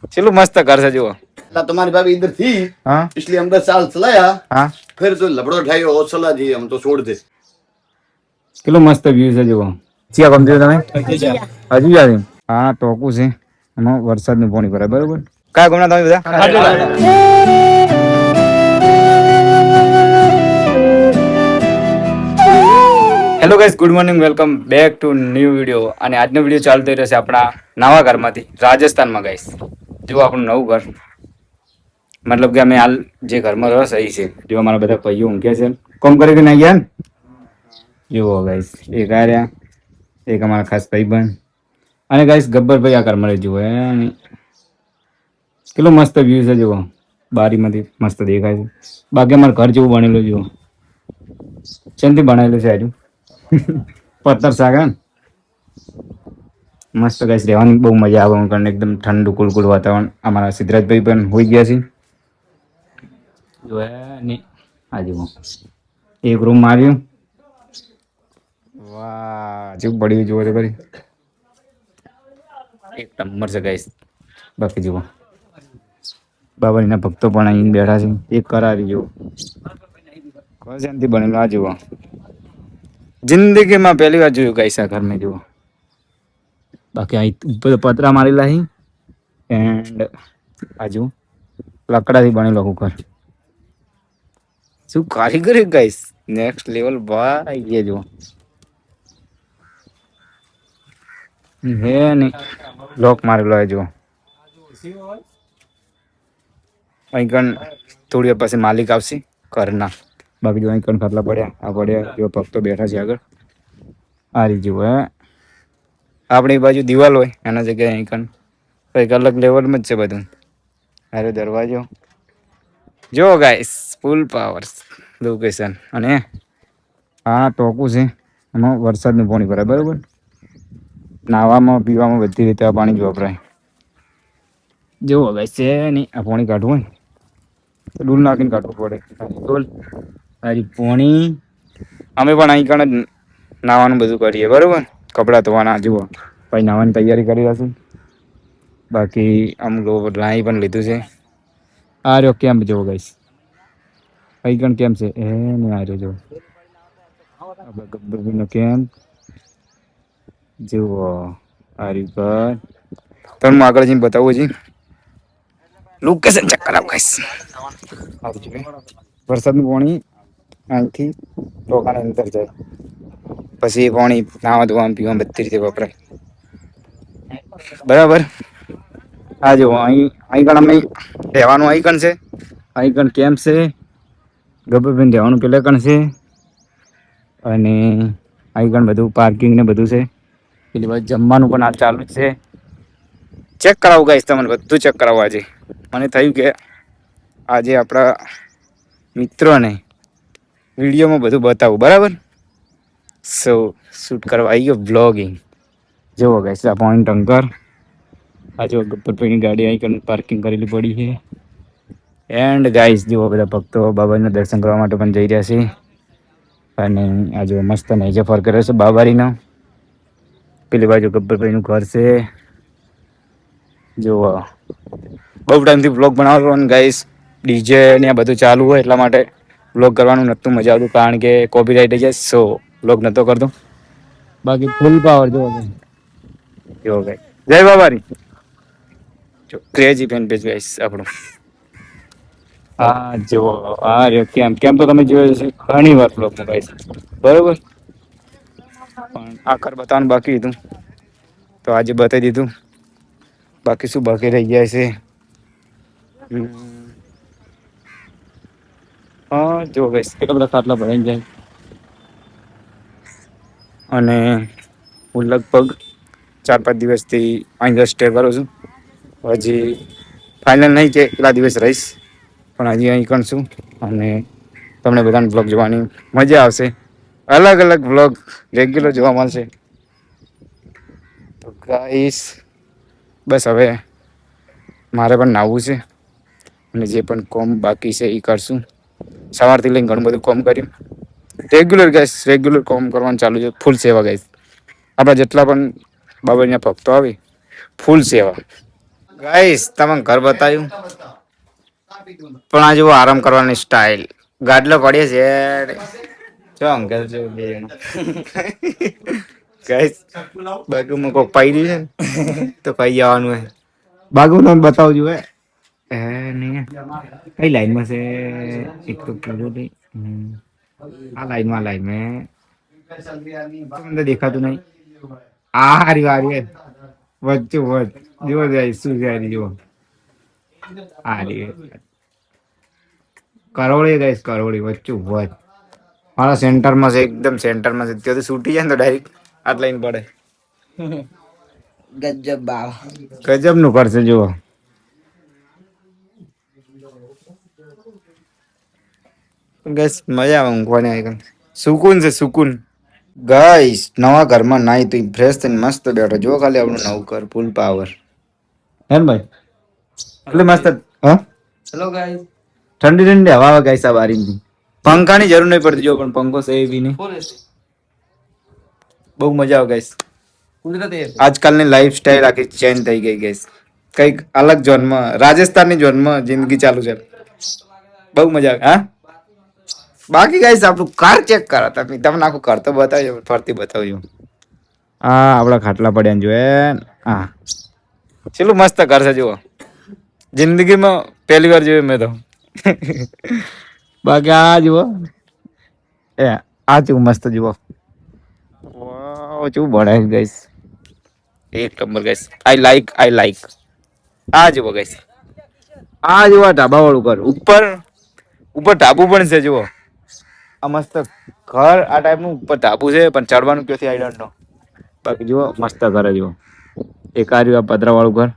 चलो मस्त घर से जो तुम्हारी भाभी इधर थी हाँ इसलिए हम 10 साल चलाया। हाँ फिर तो लबड़ो ढाई और चला जी हम तो छोड़ दे। चलो मस्त व्यू से जो चिया गमती તમે હજુ યાર હા ટોકું છે એમાં વરસાદનું પાણી ભરાય બરોબર કયા ગુના તમે બધા hello guys good morning welcome back to new video અને આજનો વિડીયો ચાલુ થઈ રહ્યો છે આપણા નવા ઘરમાંથી રાજસ્થાનમાં ગાઈસ જો આપણું નવું ઘર મતલબ કે અમે હાલ જે ઘરમાં રસ અહીં છે જો અમારા બધા ભાઈઓ ઊંઘ્યા છે કોમ કરી કે નહીં ગયા ને જુઓ ગાઈસ એક આ રહ્યા એક અમારા ખાસ ભાઈબંધ અને ગાઈસ ગબ્બરભાઈ આ ઘરમાં જુઓ એ કેટલો મસ્ત વ્યૂ છે જુઓ બારીમાંથી મસ્ત દેખાય છે બાકી અમારું ઘર જેવું બનેલું જુઓ ચેનથી બનાવેલું છે આજુ પથ્થર સાગા મસ્ત ગાઈસ રહેવાની બહુ મજા આવે કારણ એકદમ ઠંડુ કુલકુલ વાતાવરણ અમારા સિદ્ધરાજભાઈ પણ હોઈ ગયા છે જો ને આ જુઓ એક રૂમ માર્યું વાહ જેવું પડ્યું જુઓ તો કરી એક નંબર છે ગાઈસ બાકી જુઓ બાબાજીના ભક્તો પણ અહીં બેઠા છે એક કરારી જુઓ શાંતિ બનેલું આ જુઓ જિંદગીમાં પહેલી વાર જોયું ગાઈસ આ ઘર મેં જુઓ બાકી અહીં ઉપર પતરા મારેલા છે એન્ડ આજુ લાકડાથી બનેલો કુકર શું કારીગરી ગાઈસ નેક્સ્ટ લેવલ ભાઈ ये જો હે ને લોક મારેલો હોય જો અહીં કણ થોડી વાર પછી માલિક આવશે ઘરના બાકી જો અહીં કણ ખાટલા પડ્યા આ પડ્યા જો ભક્તો બેઠા છે આગળ આ રહી જુઓ હે આપણી બાજુ દિવાલ હોય એના જગ્યાએ અહીં કણ કંઈક અલગ લેવલમાં જ છે બધું અરે દરવાજો જો ગાઈસ ફૂલ પાવર લોકેશન અને આ ટોકું છે એમાં વરસાદનું પાણી ભરાય બરાબર નાવામાં પીવામાં બધી રીતે આ પાણી જ વપરાય જો ગાઈસ છે નહીં આ પાણી કાઢવું હોય તો ડૂલ નાખીને કાઢવું પડે ડોલ આરી પાણી અમે પણ અહીં કણ જ નાવાનું બધું કરીએ બરાબર કપડાં ધોવાના જુઓ પછી નાવાની તૈયારી કરી રહ્યા બાકી અમુક લોકો લાઈ પણ લીધું છે આ રહ્યો કેમ્પ જુઓ ગાઈસ અહીં કણ કેમ છે એ ને આ રહ્યો જો ગબ્બરનો કેમ્પ જુઓ આ રહ્યું ઘર તમને હું આગળ જઈને બતાવું છું લોકેશન ચેક કરાવો ગાઈસ વરસાદનું પાણી અહીંથી ટોકાની અંદર જાય પછી એ પાણી નાવા ધોવામાં પીવામાં બધી રીતે વપરાય બરાબર હા જો અહીં અહીં કણ અમે રહેવાનું અહીં કણ છે અહીં કણ કેમ્પ છે ગબ્બરભાઈ રહેવાનું પેલા કણ છે અને અહીં કણ બધું પાર્કિંગ ને બધું છે પેલી બાજુ જમવાનું પણ આ ચાલુ જ છે ચેક કરાવું ગાઈસ તમને બધું ચેક કરાવવું આજે મને થયું કે આજે આપણા મિત્રોને વિડીયોમાં બધું બતાવું બરાબર સો શૂટ કરવા આવી ગયો બ્લોગિંગ જુઓ ગાઈસ આ પોઈન્ટ ટંકર આ જો ગબ્બરભાઈની ગાડી અહીં પાર્કિંગ કરેલી પડી છે એન્ડ ગાઈસ જુઓ બધા ભક્તો બાબાજીના દર્શન કરવા માટે પણ જઈ રહ્યા છે અને આ જો મસ્ત નેચર ફર કર્યો છે બાબારીનો પેલી બાજુ ગબ્બરભાઈનું ઘર છે જો બહુ ટાઈમથી બ્લોગ બનાવતો અને ગાઈસ ડીજે ને આ બધું ચાલુ હોય એટલા માટે બ્લોગ કરવાનું નહોતું મજા આવતું કારણ કે કોપીરાઇટ થઈ જાય સો બ્લોગ નહોતો કરતો બાકી ફૂલ પાવર જો ગાઈસ જય બાબારી જો ક્રેઝી ફેન પેજ ગાઈસ આપણું હા જો આ રહ્યો કેમ તો તમે જોયો છે ઘણી વાર બ્લોગમાં ગાઈસ બરોબર પણ આખર બતાવવાનું બાકી હતું તો આજે બતાવી દીધું બાકી શું બાકી રહી ગયા છે હા જો ગાઈસ કેટલા બધા ખાટલા ભરાઈ જાય અને હું લગભગ 4-5 દિવસથી અહીં સ્ટે કરું છું હજી ફાઇનલ નહીં કે કેટલા દિવસ રહીશ પણ હજી અહીં કણ છું અને તમને બધાને બ્લોગ જોવાની મજા આવશે અલગ અલગ બ્લોગ રેગ્યુલર જોવા મળશે તો ગાઈસ બસ હવે મારે પણ નાહવું છે અને જે પણ કોમ બાકી છે એ કરશું સવારથી લઈને ઘણું બધું કોમ કર્યું રેગ્યુલર કોમ કરવાનું ચાલુ છે ફૂલ સેવા ગાઈસ આપણા જેટલા પણ બાબાજીના ભક્તો આવે ફૂલ સેવા ગાઈસ તમે ઘર બતાવ્યું પણ આ જેવો આરામ કરવાની સ્ટાઇલ ગાડલો પડે છે જો અંકલ જો બે જણા ગાઈસ બાજુમાં કોક પાઈ દીધું છે ને તો પાઈ જવાનું હે બાગુ બતાવજો હે નહીં કઈ લાઈનમાં છે એક તો પૂરો આ લાઈન મેં તમને દેખાતું નહીં આ હારી વારી વચ્ચે વચ જુઓ જાય શું જાય જુઓ હારી કરોડી ગઈશ કરોડી વચ્ચે વચ મારા સેન્ટરમાં છે એકદમ સેન્ટરમાં છે ત્યાંથી છૂટી જાય ને તો ડાયરેક્ટ આટ લાઈન પડે ગજબ બાવ ગજબ નું કરશે જુઓ ગઈશ મજા આવે ઊંઘવાની આવી સુકૂન છે સુકૂન ગાઈસ નવા ઘરમાં નાઈ તો ફ્રેશ થઈને મસ્ત બેઠો જો ખાલી આપણું નવું ઘર ફૂલ પાવર હેમ ભાઈ એટલે મસ્ત હા હેલો ગાઈસ ઠંડી ઠંડી હવા આવે ગાઈસ આ બારીની પંખાની જરૂર નહીં પડતી જો પણ પંખો છે બી નહીં બહુ મજા આવે ગાઈસ કુદરતી આજકાલની લાઈફ સ્ટાઈલ આખી ચેન્જ થઈ ગઈ ગાઈસ કઈક અલગ ઝોનમાં રાજસ્થાનની ઝોનમાં જિંદગી ચાલુ છે બહુ મજા આવે હા બાકી ગાઈસ આપણું કાર ચેક કરો તમે તમને આખું કાર તો બતાવજો ફરતી બતાવજો હા આપણા ખાટલા પડ્યા ને જોયે હા ચેલું મસ્ત ઘર છે જુઓ જિંદગીમાં પહેલી વાર જોયું મેં તો બાકી આ જુઓ એ આ ચેવું મસ્ત જુઓ વાવ ચેવું બનાવ્યું ગાઈસ એક નંબર ગાઈસ આઈ લાઈક આ જુઓ ગાઈસ આ જુઓ ઢાબા વાળું ઘર ઉપર ઢાબુ પણ છે જુઓ આ મસ્ત ઘર આ ટાઈપનું ઉપર ઢાબુ છે પણ ચડવાનું ક્યાંથી આઈ ડોન્ટ નો બાકી જુઓ મસ્ત ઘર જુઓ એક આ રહ્યું આ પતરા વાળું ઘર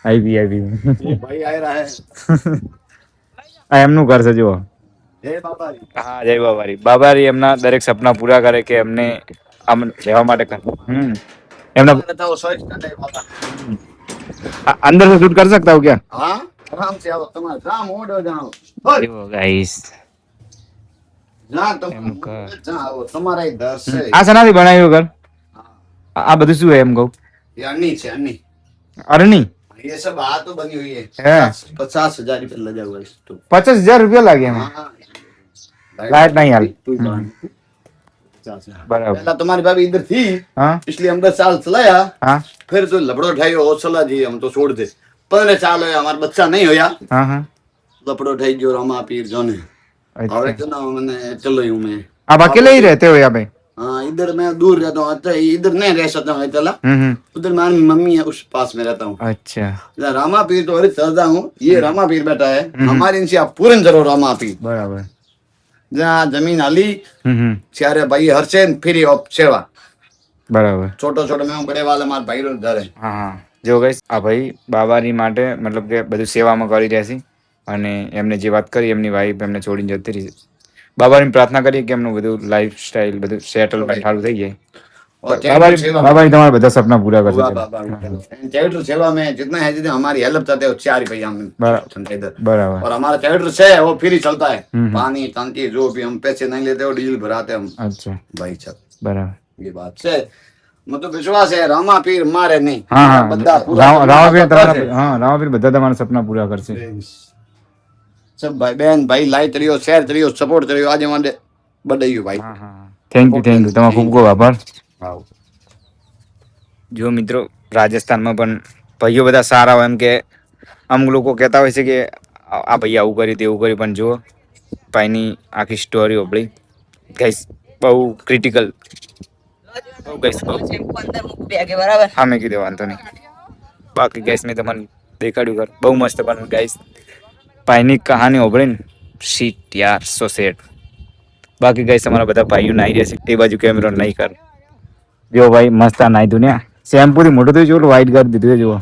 આવી भाई आ रहा है આ એમનું ઘર છે જુઓ जय बाबा जी। હા જય બાબારી બાબારી એમના દરેક સપના પૂરા કરે કે એમને આમ રહેવા માટે એમના बताओ सोच का नहीं बाबा अंदर से शूट कर सकता हूँ क्या हाँ आराम से आओ तुम्हारा काम ओडो जाओ गाइस जहाँ तुम એમ કર. जहाँ आओ तुम्हारा ही दस है આ શેનાથી બનાવ્યું ઘર આ બધું શું है એમ કહું ये अन्नी से अन्नी અરની ये सब हाथ तो बनी हुई है है 50,000 रुपये लगा हुआ है इसको 50,000 रुपया लागे એમાં हाँ लाइट नहीं हाल तू जान। 50,000 बराबर पहला तुम्हारी भाभी इधर थी हाँ इसलिए हम 10 साल चलाया हाँ फिर तो लपड़ो उठाई और चला जी हम तो छोड़ दे 15 साल हुआ हमारा बच्चा नहीं होया हाँ हाँ लपड़ो उठाई जो रामा पीर जोने और अच्छा तो ना मैंने चलो यूं मैं आप अकेले ही रहते हो यहाँ पे हाँ इधर मैं दूर रहता हूँ अच्छा इधर नहीं रह सकता हूँ चला उधर मेरी मम्मी है उस पास में रहता हूँ अच्छा इधर रामा पीर तो अरे चलता हूँ ये रामा पीर बैठा है हमारे इनसे आप पूरन जरूर रामा पीर बराबर जहाँ जमीन आली सारे भाई हरसेन फिर ऑफ सेवा બરાબર छोटो छोटो में बड़े वाले मार भाई रो घर है હા હા જો ગઈશ આ ભાઈ બાબાની માટે મતલબ કે બધું સેવામાં કરી રહ્યા છે અને એમને જે વાત કરી એમની વાઈફ એમને છોડીને જતી રહી બાબાની પ્રાર્થના કરી કે એમનું બધું લાઈફ સ્ટાઈલ બધું સેટલમેન્ટ સારું થઈ જાય और બાબાની सेवा બાબાની તમારા બધા સપના પૂરા કરશે हुआ बाबा चैरिटी सेवा में जितना है जितना हमारी हेल्प चाहते हो 4 रुपया हम बराबर इधर બરાબર और हमारा चैरिटी से वो फ्री चलता है पानी टांकी जो भी हम पैसे नहीं लेते हो डीजल भराते हम અચ્છા भाई सब બરાબર ये बात से मतलब विश्वास है रामा पीर मारे नहीं હા હા बद्दा पूरा રામાપીર करता તમારા है। હા રામાપીર બધા તમારા સપના પૂરા કરશે सब भाई बहन भाई लाइट रही हो शेयर करियो सपोर्ट करियो आज हमारे बधाई भाई હા હા થેન્ક યુ તમારો ખૂબ ખૂબ આભાર हाँ જો મિત્રો રાજસ્થાનમાં પણ ભાઈઓ બધા સારા હોય એમ કે અમુક લોકો કહેતા હોય છે કે આ ભાઈ આવું કર્યું તેવું કર્યું પણ જુઓ ભાઈની આખી સ્ટોરી આપણી ગઈશ બહુ ક્રિટિકલ બહુ ગઈશ બહુ અંદર મૂક બેગે બરાબર હા મેં કીધું વાંધો નહીં બાકી ગઈશ મેં તમને દેખાડ્યું ઘર બહુ મસ્ત પણ ગઈશ ભાઈની કહાની ઓભળીને શીટ યાર સો સેટ બાકી ગઈશ અમારા બધા ભાઈઓ નાઈ રહ્યા છે એ બાજુ કેમેરો નહીં કર જો ભાઈ મસ્ત આ નાઈ દુનિયા શેમ્પુ થી મોટું થયું છે ઓલું વ્હાઈટ કરી દીધું છે જુઓ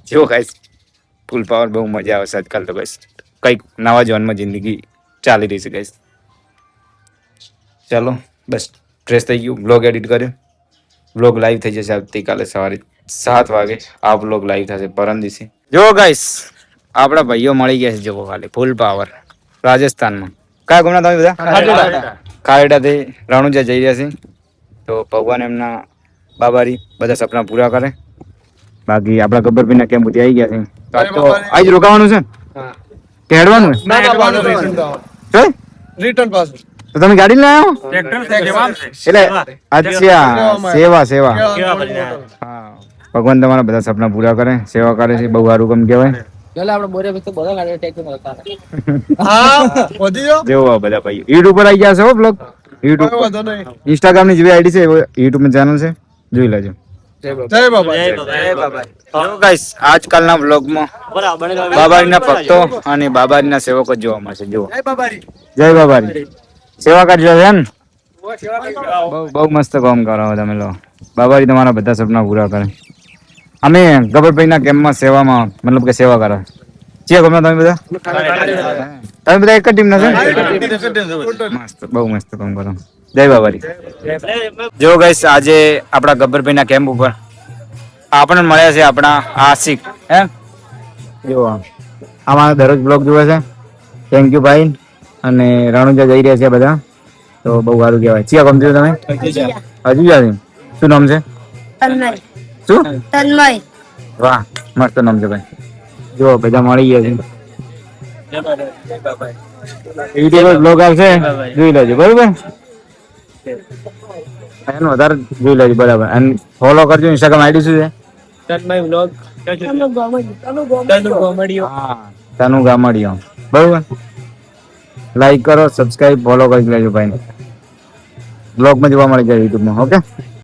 જો ગાઈસ ફૂલ પાવર બહુ મજા આવે છે આજકાલ તો ગાઈસ કંઈક નવા જોનમાં જિંદગી ચાલી રહી છે ગાઈસ ચાલો બસ ફ્રેશ થઈ ગયું બ્લોગ એડિટ કર્યો બ્લોગ લાઈવ થઈ જશે આવતીકાલે સવારે 7 વાગે આ બ્લોગ લાઈવ થશે પરમ દિવસે જો ગાઈસ આપણા ભાઈઓ મળી ગયા છે જો ખાલી ફૂલ પાવર રાજસ્થાનમાં કયા ગુના તમે બધા કારેડાથી રણુજા જઈ રહ્યા છે તો ભગવાન એમના બાબારી બધા સપના પૂરા કરે બાકી આપણા ગબ્બરભાઈના કેમ્પ સુધી આવી ગયા છે તો આજ તો આજ રોકાવાનું છે ને કે હેડવાનું છે? છે? તો તમે ગાડી લઈ આવ્યો એટલે અચ્છા સેવા સેવા હા ભગવાન તમારા બધા સપના પૂરા કરે સેવા કરે છે બહુ સારું કામ કહેવાય જેવો બધા ભાઈ યુટ્યુબ પર આવી ગયા છે હો બ્લોગ યુટ્યુબ ઇન્સ્ટાગ્રામ ની જેવી આઈડી છે યુટ્યુબ ની ચેનલ છે જોઈ લેજો ગાઈસ આજકાલના બ્લોગમાં બાબાજીના ભક્તો અને બાબાજીના સેવકો જોવા મળશે જુઓ જય બાબાજી સેવા કરજો છે ને બહુ મસ્ત કામ કરો તમે લો બાબાજી તમારા બધા સપના પૂરા કરે અમે ગબ્બરભાઈના કેમ્પમાં સેવામાં મતલબ કે સેવા કરો છે ગમે તમે બધા એક જ ટીમ ના છે મસ્ત બહુ મસ્ત કામ કરો જય બાબાજી જો ગાઈસ આજે આપણા ગબ્બરભાઈના કેમ્પ ઉપર આપણને મળ્યા છે આપણા આશિક હે જો અમારા દરરોજ બ્લોગ જોવે છે થેન્ક યુ ભાઈ અને રણુજા જઈ રહ્યા છે બધા તો બહુ સારું કહેવાય ચિયા ગમતી તમે હજુ જાય શું નામ છે શું વાહ મસ્ત નામ છે ભાઈ જો બધા મળી ગયા છે યુટ્યુબર બ્લોગ આવશે જોઈ લેજો બરોબર એનું વધારે જોઈ લેજો બરાબર અને ફોલો કરજો ઇન્સ્ટાગ્રામ આઈડી શું છે હા તનુ ગામડિયો બરોબર લાઈક કરો સબસ્ક્રાઇબ ફોલો કરી લેજો ભાઈ બ્લોગમાં જોવા મળી જાય યુટ્યુબમાં ઓકે